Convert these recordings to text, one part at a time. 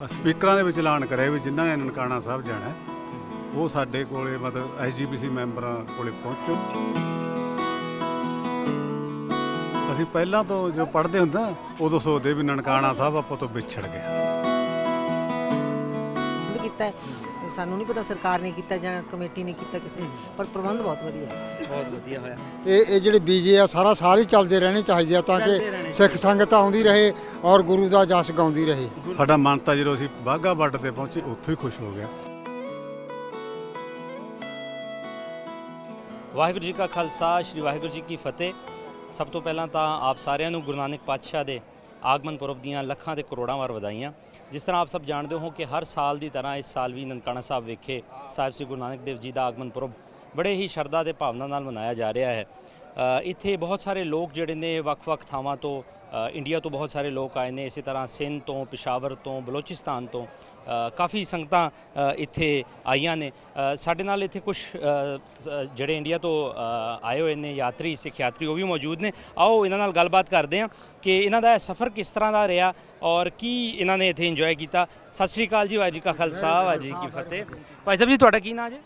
ਸਪੀਕਰਾਂ ਦੇ ਵਿੱਚ ਐਲਾਨ ਕਰਿਆ ਵੀ ਜਿਨ੍ਹਾਂ ਨੇ ਨਨਕਾਣਾ ਸਾਹਿਬ ਜਾਣਾ ਉਹ ਸਾਡੇ ਕੋਲੇ ਮਤਲਬ SGPC ਮੈਂਬਰਾਂ ਕੋਲੇ ਪਹੁੰਚੋ। ਅਸੀਂ ਪਹਿਲਾਂ ਤੋਂ ਜੋ ਪੜ੍ਹਦੇ ਹੁੰਦੇ ਉਦੋਂ ਸੋਚਦੇ ਵੀ ਨਨਕਾਣਾ ਸਾਹਿਬ ਆਪਾਂ ਤੋਂ ਵਿਛੜ ਗਿਆ। ਕੀਤਾ ਸਾਨੂੰ ਨਹੀਂ ਪਤਾ ਸਰਕਾਰ ਨੇ ਕੀਤਾ ਜਾਂ ਕਮੇਟੀ ਨੇ ਕੀਤਾ ਕਿਸੇ ਨੇ, ਪਰ ਪ੍ਰਬੰਧ ਬਹੁਤ ਵਧੀਆ ਹੈ। ਬਹੁਤ ਵਧੀਆ ਹੋਇਆ। ਇਹ ਜਿਹੜੇ ਬੀਜੇ ਆ ਸਾਰਾ ਸਾਲ ਹੀ ਚੱਲਦੇ ਰਹਿਣੇ ਚਾਹੀਦੇ ਆ ਤਾਂ ਕਿ ਸਿੱਖ ਸੰਗਤ ਆਉਂਦੀ ਰਹੇ ਔਰ ਗੁਰੂ ਦਾ ਜਸ ਗਾਉਂਦੀ ਰਹੇ। ਸਾਡਾ ਮਨ ਤਾਂ ਜਦੋਂ ਅਸੀਂ ਬਾਘਾ ਬਾਰਡਰ ਤੇ ਪਹੁੰਚੇ ਉੱਥੋਂ ਹੀ ਖੁਸ਼ ਹੋ ਗਿਆ। ਵਾਹਿਗੁਰੂ ਜੀ ਕਾ ਖਾਲਸਾ, ਸ਼੍ਰੀ ਵਾਹਿਗੁਰੂ ਜੀ ਕੀ ਫਤਿਹ। ਸਭ ਤੋਂ ਪਹਿਲਾਂ ਤਾਂ ਆਪ ਸਾਰਿਆਂ ਨੂੰ ਗੁਰੂ ਨਾਨਕ ਪਾਤਸ਼ਾਹ ਦੇ ਆਗਮਨ ਪੁਰਬ ਦੀਆਂ ਲੱਖਾਂ ਤੇ ਕਰੋੜਾਂ ਵਾਰ ਵਧਾਈਆਂ। ਜਿਸ ਤਰ੍ਹਾਂ ਆਪ ਸਭ ਜਾਣਦੇ ਹੋ ਕਿ ਹਰ ਸਾਲ ਦੀ ਤਰ੍ਹਾਂ ਇਸ ਸਾਲ ਵੀ ਨਨਕਾਣਾ ਸਾਹਿਬ ਵਿਖੇ ਸਾਹਿਬ ਸ੍ਰੀ ਗੁਰੂ ਨਾਨਕ ਦੇਵ ਜੀ ਦਾ ਆਗਮਨ ਪੁਰਬ ਬੜੇ ਹੀ ਸ਼ਰਧਾ ਤੇ ਭਾਵਨਾ ਨਾਲ ਮਨਾਇਆ ਜਾ ਰਿਹਾ ਹੈ। ਇੱਥੇ ਬਹੁਤ ਸਾਰੇ ਲੋਕ ਜਿਹੜੇ ਨੇ ਵੱਖ-ਵੱਖ ਥਾਵਾਂ ਤੋਂ ਇੰਡੀਆ ਤੋਂ ਬਹੁਤ ਸਾਰੇ ਲੋਕ ਆਏ ਨੇ। ਇਸੇ ਤਰ੍ਹਾਂ ਸਿੰਧ ਤੋਂ, ਪਿਸ਼ਾਵਰ ਤੋਂ, ਬਲੋਚਿਸਤਾਨ ਤੋਂ ਕਾਫੀ ਸੰਗਤਾਂ ਇੱਥੇ ਆਈਆਂ ਨੇ। ਸਾਡੇ ਨਾਲ ਇੱਥੇ ਕੁਝ ਜਿਹੜੇ ਇੰਡੀਆ ਤੋਂ ਆਏ ਹੋਏ ਨੇ ਯਾਤਰੀ, ਸਿੱਖ ਯਾਤਰੀ, ਉਹ ਵੀ ਮੌਜੂਦ ਨੇ। ਆਓ ਇਹਨਾਂ ਨਾਲ ਗੱਲਬਾਤ ਕਰਦੇ ਹਾਂ ਕਿ ਇਹਨਾਂ ਦਾ ਸਫ਼ਰ ਕਿਸ ਤਰ੍ਹਾਂ ਦਾ ਰਿਹਾ ਔਰ ਕੀ ਇਹਨਾਂ ਨੇ ਇੱਥੇ ਇੰਜੋਏ ਕੀਤਾ। ਸਤਿ ਸ਼੍ਰੀ ਅਕਾਲ ਜੀ, ਵਾਹਿਗੁਰੂ ਜੀ ਕਾ ਖਾਲਸਾ, ਵਾਹਿਗੁਰੂ ਜੀ ਕੀ ਫਤਿਹ। ਭਾਈ ਸਾਹਿਬ ਜੀ, ਤੁਹਾਡਾ ਕੀ ਨਾਮ ਜੀ?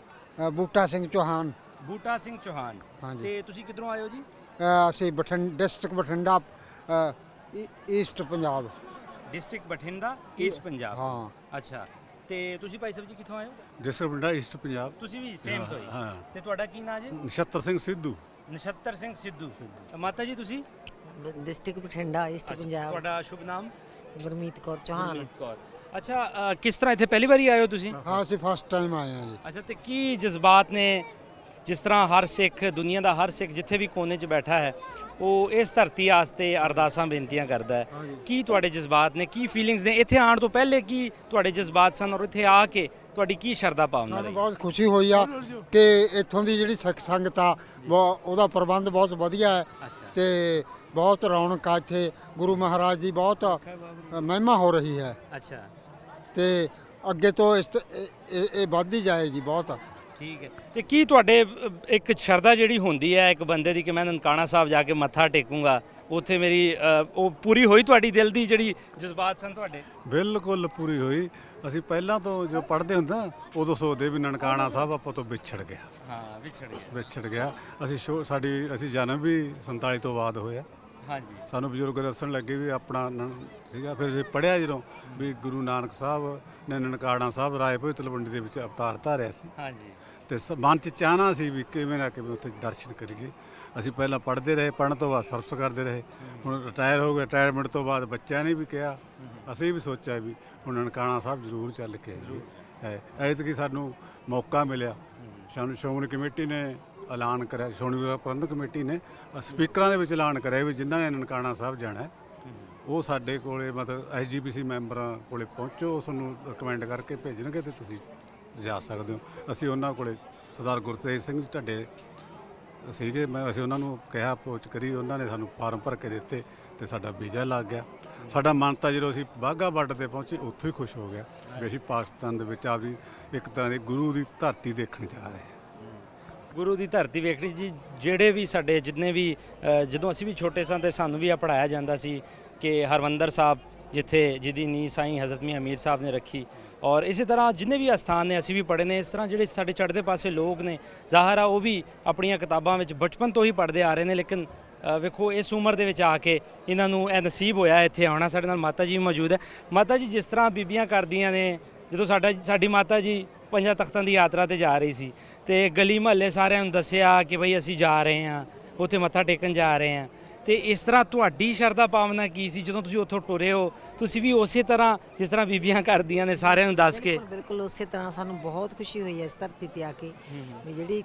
ਬੂਟਾ ਸਿੰਘ ਚੌਹਾਨ। ਬੂਟਾ ਸਿੰਘ ਚੌਹਾਨ। ਹਾਂਜੀ। ਤੇ ਤੁਸੀਂ ਕਿੱਧਰੋਂ ਆਏ ਹੋ ਜੀ? ਅਸੀਂ district Bathinda, East Punjab. District Bathinda, East Punjab. ਹਾਂ। ਅੱਛਾ, ਤੇ ਤੁਸੀਂ ਭਾਈ ਸਾਹਿਬ ਜੀ ਕਿੱਥੋਂ ਆਏ ਹੋ? District Bathinda, East Punjab. ਤੁਸੀਂ ਵੀ ਸੇਮ ਤੋਂ ਹੀ? ਹਾਂ। ਤੇ ਤੁਹਾਡਾ ਕੀ ਨਾਮ ਜੀ? ਨਛੱਤਰ ਸਿੰਘ ਸਿੱਧੂ। ਨਛੱਤਰ ਸਿੰਘ ਸਿੱਧੂ। ਮਾਤਾ ਜੀ ਤੁਸੀਂ? District Bathinda, East Punjab. ਤੁਹਾਡਾ ਸ਼ੁਭ ਨਾਮ? ਗੁਰਮੀਤ ਕੌਰ ਚੌਹਾਨ। ਗੁਰਮੀਤ ਕੌਰ। ਅੱਛਾ, ਕਿਸ ਤਰ੍ਹਾਂ ਇੱਥੇ ਪਹਿਲੀ ਵਾਰੀ ਆਏ ਹੋ ਤੁਸੀਂ? ਹਾਂ, ਅਸੀਂ ਫਸਟ ਟਾਈਮ ਆਏ ਹਾਂ ਜੀ। ਅੱਛਾ, ਤੇ ਕੀ ਜਜ਼ਬਾਤ ਨੇ? ਜਿਸ ਤਰ੍ਹਾਂ ਹਰ ਸਿੱਖ, ਦੁਨੀਆ ਦਾ ਹਰ ਸਿੱਖ ਜਿੱਥੇ ਵੀ ਕੋਨੇ 'ਚ ਬੈਠਾ ਹੈ ਉਹ ਇਸ ਧਰਤੀ ਆਸਤੇ ਅਰਦਾਸਾਂ ਬੇਨਤੀਆਂ ਕਰਦਾ ਹੈ। ਕੀ ਤੁਹਾਡੇ ਜਜ਼ਬਾਤ ਨੇ, ਕੀ ਫੀਲਿੰਗਸ ਨੇ? ਇੱਥੇ ਆਉਣ ਤੋਂ ਪਹਿਲੇ ਕੀ ਤੁਹਾਡੇ ਜਜ਼ਬਾਤ ਸਨ ਔਰ ਇੱਥੇ ਆ ਕੇ ਤੁਹਾਡੀ ਕੀ ਸ਼ਰਧਾ ਭਾਵਨਾ ਸਾਨੂੰ ਰਹੀ? ਬਹੁਤ ਖੁਸ਼ੀ ਹੋਈ ਆ ਕਿ ਇੱਥੋਂ ਦੀ ਜਿਹੜੀ ਸਿੱਖ ਸੰਗਤ ਆ ਉਹਦਾ ਪ੍ਰਬੰਧ ਬਹੁਤ ਵਧੀਆ ਹੈ ਅੱਛਾ। ਤੇ ਬਹੁਤ ਰੌਣਕ ਆ ਇੱਥੇ। ਗੁਰੂ ਮਹਾਰਾਜ ਦੀ ਬਹੁਤ ਮਹਿਮਾ ਹੋ ਰਹੀ ਹੈ ਅੱਛਾ, ਤੇ ਅੱਗੇ ਤੋਂ ਇਹ ਵੱਧਦੀ ਜਾਏਗੀ ਬਹੁਤ। ਠੀਕ ਹੈ। ਤੇ ਕੀ ਤੁਹਾਡੇ ਇੱਕ ਸ਼ਰਧਾ ਜਿਹੜੀ ਹੁੰਦੀ ਹੈ ਇੱਕ ਬੰਦੇ ਦੀ ਕਿ ਮੈਂ ਨਨਕਾਣਾ ਸਾਹਿਬ ਜਾ ਕੇ ਮੱਥਾ ਟੇਕੂੰਗਾ, ਉੱਥੇ ਮੇਰੀ ਉਹ ਪੂਰੀ ਹੋਈ? ਤੁਹਾਡੀ ਦਿਲ ਦੀ ਜਿਹੜੀ ਜਜ਼ਬਾਤ ਸਨ ਤੁਹਾਡੇ? ਬਿਲਕੁਲ ਪੂਰੀ ਹੋਈ। ਅਸੀਂ ਪਹਿਲਾਂ ਤੋਂ ਜੋ ਪੜ੍ਹਦੇ ਹੁੰਦੇ ਉਦੋਂ ਸੋਚਦੇ ਵੀ ਨਨਕਾਣਾ ਸਾਹਿਬ ਆਪਾਂ ਤੋਂ ਵਿਛੜ ਗਿਆ। ਹਾਂ, ਵਿਛੜ ਗਿਆ। ਅਸੀਂ ਜਨਮ ਵੀ 47 ਤੋਂ ਬਾਅਦ ਹੋਇਆ। ਹਾਂਜੀ। ਸਾਨੂੰ ਬਜ਼ੁਰਗ ਦੱਸਣ ਲੱਗੇ ਵੀ ਆਪਣਾ ਸੀਗਾ। ਫਿਰ ਅਸੀਂ ਪੜ੍ਹਿਆ ਜਦੋਂ ਵੀ ਗੁਰੂ ਨਾਨਕ ਸਾਹਿਬ ਨੇ ਨਨਕਾਣਾ ਸਾਹਿਬ ਰਾਏ ਭੋਇ ਤਲਵੰਡੀ ਦੇ ਵਿੱਚ ਅਵਤਾਰ ਧਾਰਿਆ ਸੀ। ਹਾਂਜੀ। ਤੇ ਮਨ 'ਚ ਚਾਹਨਾ ਸੀ ਵੀ ਕਿਵੇਂ ਨਾ ਕਿਵੇਂ ਉੱਥੇ ਦਰਸ਼ਨ ਕਰੀਏ। ਅਸੀਂ ਪਹਿਲਾਂ ਪੜ੍ਹਦੇ ਰਹੇ, ਪੜ੍ਹਨ ਤੋਂ ਬਾਅਦ ਸਰਵਿਸ ਕਰਦੇ ਰਹੇ। ਹੁਣ ਰਿਟਾਇਰ ਹੋ ਗਏ। ਰਿਟਾਇਰਮੈਂਟ ਤੋਂ ਬਾਅਦ ਬੱਚਿਆਂ ਨੇ ਵੀ ਕਿਹਾ, ਅਸੀਂ ਵੀ ਸੋਚਿਆ ਵੀ ਹੁਣ ਨਨਕਾਣਾ ਸਾਹਿਬ ਜ਼ਰੂਰ ਚੱਲ ਕੇ ਆਈਏ। ਐਤਕੀ ਸਾਨੂੰ ਮੌਕਾ ਮਿਲਿਆ। ਸਾਨੂੰ ਸ਼੍ਰੋਮਣੀ ਕਮੇਟੀ ਨੇ ਐਲਾਨ ਕਰਿਆ, ਸ਼੍ਰੋਮਣੀ ਪ੍ਰਬੰਧਕ ਕਮੇਟੀ ਨੇ ਸਪੀਕਰਾਂ ਦੇ ਵਿੱਚ ਐਲਾਨ ਕਰਿਆ ਵੀ ਜਿਨ੍ਹਾਂ ਨੇ ਨਨਕਾਣਾ ਸਾਹਿਬ ਜਾਣਾ ਉਹ ਸਾਡੇ ਕੋਲੇ ਮਤਲਬ SGPC ਮੈਂਬਰਾਂ ਕੋਲੇ ਪਹੁੰਚੋ। ਸਾਨੂੰ ਰਿਕਮੈਂਡ ਕਰਕੇ ਭੇਜਣਗੇ ਤੇ ਤੁਸੀਂ ਜਾ ਸਕਦੇ ਹੋ। ਅਸੀਂ ਉਹਨਾਂ ਕੋਲੇ ਸਰਦਾਰ ਗੁਰਤੇਜ ਸਿੰਘ ਢੱਡੇ ਸੀਗੇ, ਅਸੀਂ ਉਹਨਾਂ ਨੂੰ ਕਿਹਾ, ਅਪਰੋਚ ਕਰੀ, ਉਹਨਾਂ ਨੇ ਸਾਨੂੰ ਫਾਰਮ ਭਰ ਕੇ ਦਿੱਤੇ ਤੇ ਸਾਡਾ ਵੀਜ਼ਾ ਲੱਗ ਗਿਆ। ਸਾਡਾ ਮਨ ਤਾਂ ਜਦੋਂ ਅਸੀਂ ਬਾਘਾ ਬਾਰਡਰ ਤੇ ਪਹੁੰਚੇ ਉੱਥੋਂ ਹੀ ਖੁਸ਼ ਹੋ ਗਿਆ ਵੀ ਅਸੀਂ ਪਾਕਿਸਤਾਨ ਦੇ ਵਿੱਚ ਆਪਦੀ ਇੱਕ ਤਰ੍ਹਾਂ ਦੀ ਗੁਰੂ ਦੀ ਧਰਤੀ ਦੇਖਣ ਜਾ ਰਹੇ ਹਾਂ। ਗੁਰੂ ਦੀ ਧਰਤੀ ਵੇਖਣੀ ਜੀ। ਜਿਹੜੇ ਵੀ ਸਾਡੇ ਜਿੰਨੇ ਵੀ ਜਦੋਂ ਅਸੀਂ ਵੀ ਛੋਟੇ ਸਾਂ ਤੇ ਸਾਨੂੰ ਵੀ ਪੜ੍ਹਾਇਆ ਜਾਂਦਾ ਸੀ ਕਿ ਹਰਮੰਦਰ ਸਾਹਿਬ ਜਿੱਥੇ ਜਿਹਦੀ ਨੀਂਹ ਸਾਈਂ ਹਜ਼ਰਤ ਮੀਆਂ ਮੀਰ ਸਾਹਿਬ ਨੇ ਰੱਖੀ, ਔਰ ਇਸੇ ਤਰ੍ਹਾਂ ਜਿੰਨੇ ਵੀ ਅਸਥਾਨ ਨੇ ਅਸੀਂ ਵੀ ਪੜ੍ਹੇ ਨੇ। ਇਸ ਤਰ੍ਹਾਂ ਜਿਹੜੇ ਸਾਡੇ ਚੜ੍ਹਦੇ ਪਾਸੇ ਲੋਕ ਨੇ ਜ਼ਾਹਰ ਆ ਉਹ ਵੀ ਆਪਣੀਆਂ ਕਿਤਾਬਾਂ ਵਿੱਚ ਬਚਪਨ ਤੋਂ ਹੀ ਪੜ੍ਹਦੇ ਆ ਰਹੇ ਨੇ। ਲੇਕਿਨ ਵੇਖੋ ਇਸ ਉਮਰ ਦੇ ਵਿੱਚ ਆ ਕੇ ਇਹਨਾਂ ਨੂੰ ਇਹ ਨਸੀਬ ਹੋਇਆ ਇੱਥੇ ਆਉਣਾ। ਸਾਡੇ ਨਾਲ ਮਾਤਾ ਜੀ ਮੌਜੂਦ ਹੈ। ਮਾਤਾ ਜੀ, ਜਿਸ ਤਰ੍ਹਾਂ ਬੀਬੀਆਂ ਕਰਦੀਆਂ ਨੇ, ਜਦੋਂ ਸਾਡੀ ਮਾਤਾ ਜੀ 5 ਤਖ਼ਤਾਂ ਦੀ ਯਾਤਰਾ ਤੇ ਜਾ ਰਹੀ ਸੀ ਤੇ ਗਲੀ ਮਹੱਲੇ ਸਾਰਿਆਂ ਨੂੰ ਦੱਸਿਆ ਕਿ ਬਈ ਅਸੀਂ ਜਾ ਰਹੇ ਹਾਂ, ਉੱਥੇ ਮੱਥਾ ਟੇਕਣ ਜਾ ਰਹੇ ਹਾਂ। ਤੇ ਇਸ ਤਰ੍ਹਾਂ ਤੁਹਾਡੀ ਸ਼ਰਧਾ ਭਾਵਨਾ ਕੀ ਸੀ ਜਦੋਂ ਤੁਸੀਂ ਉੱਥੋਂ ਟੁਰੇ ਹੋ? ਤੁਸੀਂ ਵੀ ਉਸੇ ਤਰ੍ਹਾਂ ਜਿਸ ਤਰ੍ਹਾਂ ਬੀਬੀਆਂ ਕਰਦੀਆਂ ਨੇ ਸਾਰਿਆਂ ਨੂੰ ਦੱਸ ਕੇ? ਬਿਲਕੁਲ ਉਸੇ ਤਰ੍ਹਾਂ ਸਾਨੂੰ ਬਹੁਤ ਖੁਸ਼ੀ ਹੋਈ ਹੈ ਇਸ ਧਰਤੀ ਤੇ ਆ ਕੇ ਵੀ ਜਿਹੜੀ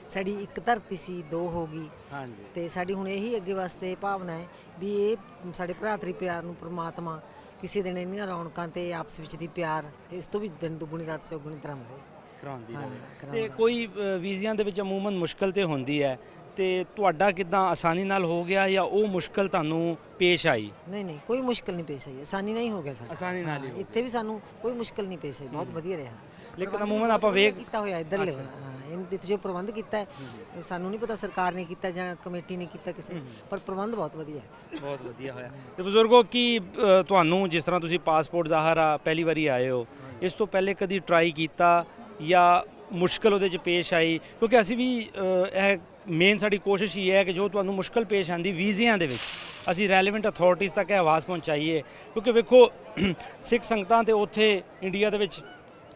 ਸਾਡੀ ਇੱਕ ਧਰਤੀ ਸੀ ਦੋ ਹੋ ਗਈ। ਹਾਂਜੀ। ਤੇ ਸਾਡੀ ਹੁਣ ਇਹੀ ਅੱਗੇ ਵਾਸਤੇ ਭਾਵਨਾ ਹੈ ਵੀ ਇਹ ਸਾਡੇ ਭਰਾਤਰੀ ਪਿਆਰ ਨੂੰ ਪ੍ਰਮਾਤਮਾ ਕਿਸੇ ਦਿਨ ਇੰਨੀਆਂ ਰੌਣਕਾਂ ਤੇ ਆਪਸ ਵਿੱਚ ਦੀ ਪਿਆਰ ਇਸ ਤੋਂ ਵੀ ਦਿਨ ਦੁਗਣੀ ਰਾਤ ਚੌਗੁਣੀ ਤਰ੍ਹਾਂ ਵਧੇ ਕਰਾਉਂਦੀ ਹਾਂ, ਰਹੇ। ਕਰਾਉਂਦਾ। ਤੇ ਕੋਈ ਵੀਜ਼ਿਆਂ ਦੇ ਵਿੱਚ ਅਮੂਮਨ ਮੁਸ਼ਕਲ ਤੇ ਹੁੰਦੀ ਹੈ, ਤੇ ਤੁਹਾਡਾ ਕਿੱਦਾਂ ਆਸਾਨੀ ਨਾਲ ਹੋ ਗਿਆ ਜਾਂ ਉਹ ਮੁਸ਼ਕਲ ਤੁਹਾਨੂੰ ਪੇਸ਼ ਆਈ? ਨਹੀਂ ਕੋਈ ਮੁਸ਼ਕਲ ਨਹੀਂ ਪੇਸ਼ ਆਈ, ਆਸਾਨੀ ਨਾਲ ਹੀ ਹੋ ਗਿਆ ਸਾਡਾ। ਆਸਾਨੀ ਨਾਲ ਹੀ ਹਾਂ, ਇੱਥੇ ਵੀ ਸਾਨੂੰ ਕੋਈ ਮੁਸ਼ਕਲ ਨਹੀਂ ਪੇਸ਼ ਆਈ, ਬਹੁਤ ਵਧੀਆ ਰਿਹਾ। ਲੇਕਿਨ ਅਮੂਮਨ ਆਪਾਂ ਵੇਖ ਕੀਤਾ ਹੋਇਆ ਇੱਧਰ ਇਹਦੇ ਜੋ ਪ੍ਰਬੰਧ ਕੀਤਾ ਹੈ, ਇਹ ਸਾਨੂੰ ਨਹੀਂ ਪਤਾ ਸਰਕਾਰ ਨੇ ਕੀਤਾ ਜਾਂ ਕਮੇਟੀ ਨੇ ਕੀਤਾ ਕਿਸੇ ਨੇ, ਪਰ ਪ੍ਰਬੰਧ ਬਹੁਤ ਵਧੀਆ ਹੈ। ਬਹੁਤ ਵਧੀਆ ਹੋਇਆ। ਤੇ ਬਜ਼ੁਰਗੋ ਕੀ ਤੁਹਾਨੂੰ ਜਿਸ ਤਰ੍ਹਾਂ ਤੁਸੀਂ ਪਾਸਪੋਰਟ ਜ਼ਾਹਰਾ ਪਹਿਲੀ ਵਾਰੀ ਆਏ ਹੋ, ਇਸ ਤੋਂ ਪਹਿਲੇ ਕਦੀ ਟਰਾਈ ਕੀਤਾ ਜਾਂ ਮੁਸ਼ਕਲ ਉਹਦੇ 'ਚ ਪੇਸ਼ ਆਈ? ਕਿਉਂਕਿ ਅਸੀਂ ਵੀ ਇਹ ਮੇਨ ਸਾਡੀ ਕੋਸ਼ਿਸ਼ ਹੀ ਹੈ ਕਿ ਜੋ ਤੁਹਾਨੂੰ ਮੁਸ਼ਕਲ ਪੇਸ਼ ਆਉਂਦੀ ਵੀਜ਼ਿਆਂ ਦੇ ਵਿੱਚ ਅਸੀਂ ਰੈਲੇਵੈਂਟ ਅਥਾਰਟੀਜ਼ ਤੱਕ ਇਹ ਆਵਾਜ਼ ਪਹੁੰਚਾਈਏ। ਕਿਉਂਕਿ ਵੇਖੋ ਸਿੱਖ ਸੰਗਤਾਂ ਤੇ ਉੱਥੇ ਇੰਡੀਆ ਦੇ ਵਿੱਚ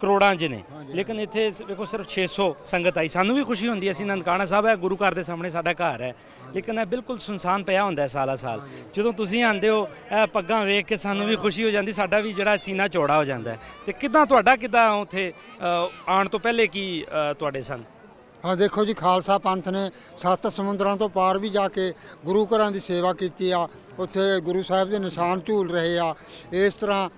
ਕਰੋੜਾਂ 'ਚ ਨੇ, ਲੇਕਿਨ ਇੱਥੇ ਵੇਖੋ ਸਿਰਫ 600 ਸੰਗਤ ਆਈ। ਸਾਨੂੰ ਵੀ ਖੁਸ਼ੀ ਹੁੰਦੀ ਹੈ, ਅਸੀਂ ਨਨਕਾਣਾ ਸਾਹਿਬ ਹੈ ਗੁਰੂ ਘਰ ਦੇ ਸਾਹਮਣੇ ਸਾਡਾ ਘਰ ਹੈ, ਲੇਕਿਨ ਇਹ ਬਿਲਕੁਲ ਸੁਨਸਾਨ ਪਿਆ ਹੁੰਦਾ ਹੈ ਸਾਲਾ ਸਾਲ। ਜਦੋਂ ਤੁਸੀਂ ਆਉਂਦੇ ਹੋ ਇਹ ਪੱਗਾਂ ਵੇਖ ਕੇ ਸਾਨੂੰ ਵੀ ਖੁਸ਼ੀ ਹੋ ਜਾਂਦੀ, ਸਾਡਾ ਵੀ ਜਿਹੜਾ ਸੀਨਾ ਚੌੜਾ ਹੋ ਜਾਂਦਾ ਹੈ। ਤੇ ਕਿੱਦਾਂ ਤੁਹਾਡਾ ਕਿੱਦਾਂ ਉੱਥੇ ਆਉਣ ਤੋਂ ਪਹਿਲੇ ਕੀ ਤੁਹਾਡੇ ਸਨ? ਹਾਂ ਦੇਖੋ ਜੀ, ਖਾਲਸਾ ਪੰਥ ਨੇ 7 ਸਮੁੰਦਰਾਂ ਤੋਂ ਪਾਰ ਵੀ ਜਾ ਕੇ ਗੁਰੂ ਘਰਾਂ ਦੀ ਸੇਵਾ ਕੀਤੀ ਆ, ਉੱਥੇ ਗੁਰੂ ਸਾਹਿਬ ਦੇ ਨਿਸ਼ਾਨ ਝੂਲ ਰਹੇ ਆ। ਇਸ ਤਰ੍ਹਾਂ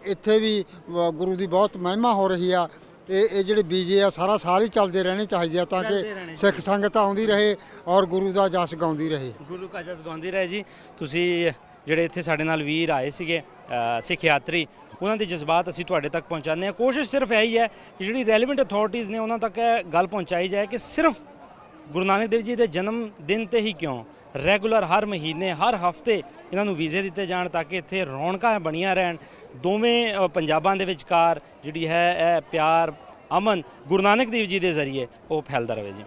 ਇੱਥੇ ਵੀ ਗੁਰੂ ਦੀ ਬਹੁਤ ਮਹਿਮਾ ਹੋ ਰਹੀ ਆ। ਇਹ ਜਿਹੜੇ ਬੀਜੇ ਆ ਸਾਰਾ ਸਾਲ ਹੀ ਚੱਲਦੇ ਰਹਿਣੇ ਚਾਹੀਦੇ ਆ ਤਾਂ ਕਿ ਸਿੱਖ ਸੰਗਤ ਆਉਂਦੀ ਰਹੇ ਔਰ ਗੁਰੂ ਦਾ ਜਸ ਗਾਉਂਦੀ ਰਹੇ। ਗੁਰੂ ਕਾ ਜਸ ਗਾਉਂਦੀ ਰਹੇ ਜੀ। ਤੁਸੀਂ ਜਿਹੜੇ ਇੱਥੇ ਸਾਡੇ ਨਾਲ ਵੀਰ ਆਏ ਸੀਗੇ ਸਿੱਖ ਯਾਤਰੀ, ਉਹਨਾਂ ਦੇ ਜਜ਼ਬਾਤ ਅਸੀਂ ਤੁਹਾਡੇ ਤੱਕ ਪਹੁੰਚਾਉਂਦੇ ਹਾਂ। ਕੋਸ਼ਿਸ਼ ਸਿਰਫ ਇਹੀ ਹੈ ਕਿ ਜਿਹੜੀ ਰੈਲੇਵੈਂਟ ਅਥਾਰਟੀਜ਼ ਨੇ ਉਹਨਾਂ ਤੱਕ ਇਹ ਗੱਲ ਪਹੁੰਚਾਈ ਜਾਏ ਕਿ ਸਿਰਫ ਗੁਰੂ ਨਾਨਕ ਦੇਵ ਜੀ ਦੇ ਜਨਮ ਦਿਨ ਤੇ ਹੀ ਕਿਉਂ, ਰੈਗੂਲਰ ਹਰ ਮਹੀਨੇ ਹਰ ਹਫਤੇ ਇਹਨਾਂ ਨੂੰ ਵੀਜ਼ੇ ਦਿੱਤੇ ਜਾਣ ਤਾਂ ਕਿ ਇੱਥੇ ਰੌਣਕਾਂ ਬਣੀਆਂ ਰਹਿਣ। ਦੋਵੇਂ ਪੰਜਾਬਾਂ ਦੇ ਵਿਚਕਾਰ ਜਿਹੜੀ ਹੈ ਇਹ ਪਿਆਰ, ਅਮਨ ਗੁਰੂ ਨਾਨਕ ਦੇਵ ਜੀ ਦੇ ਜ਼ਰੀਏ ਉਹ ਫੈਲਦਾ ਰਹੇ ਜੀ।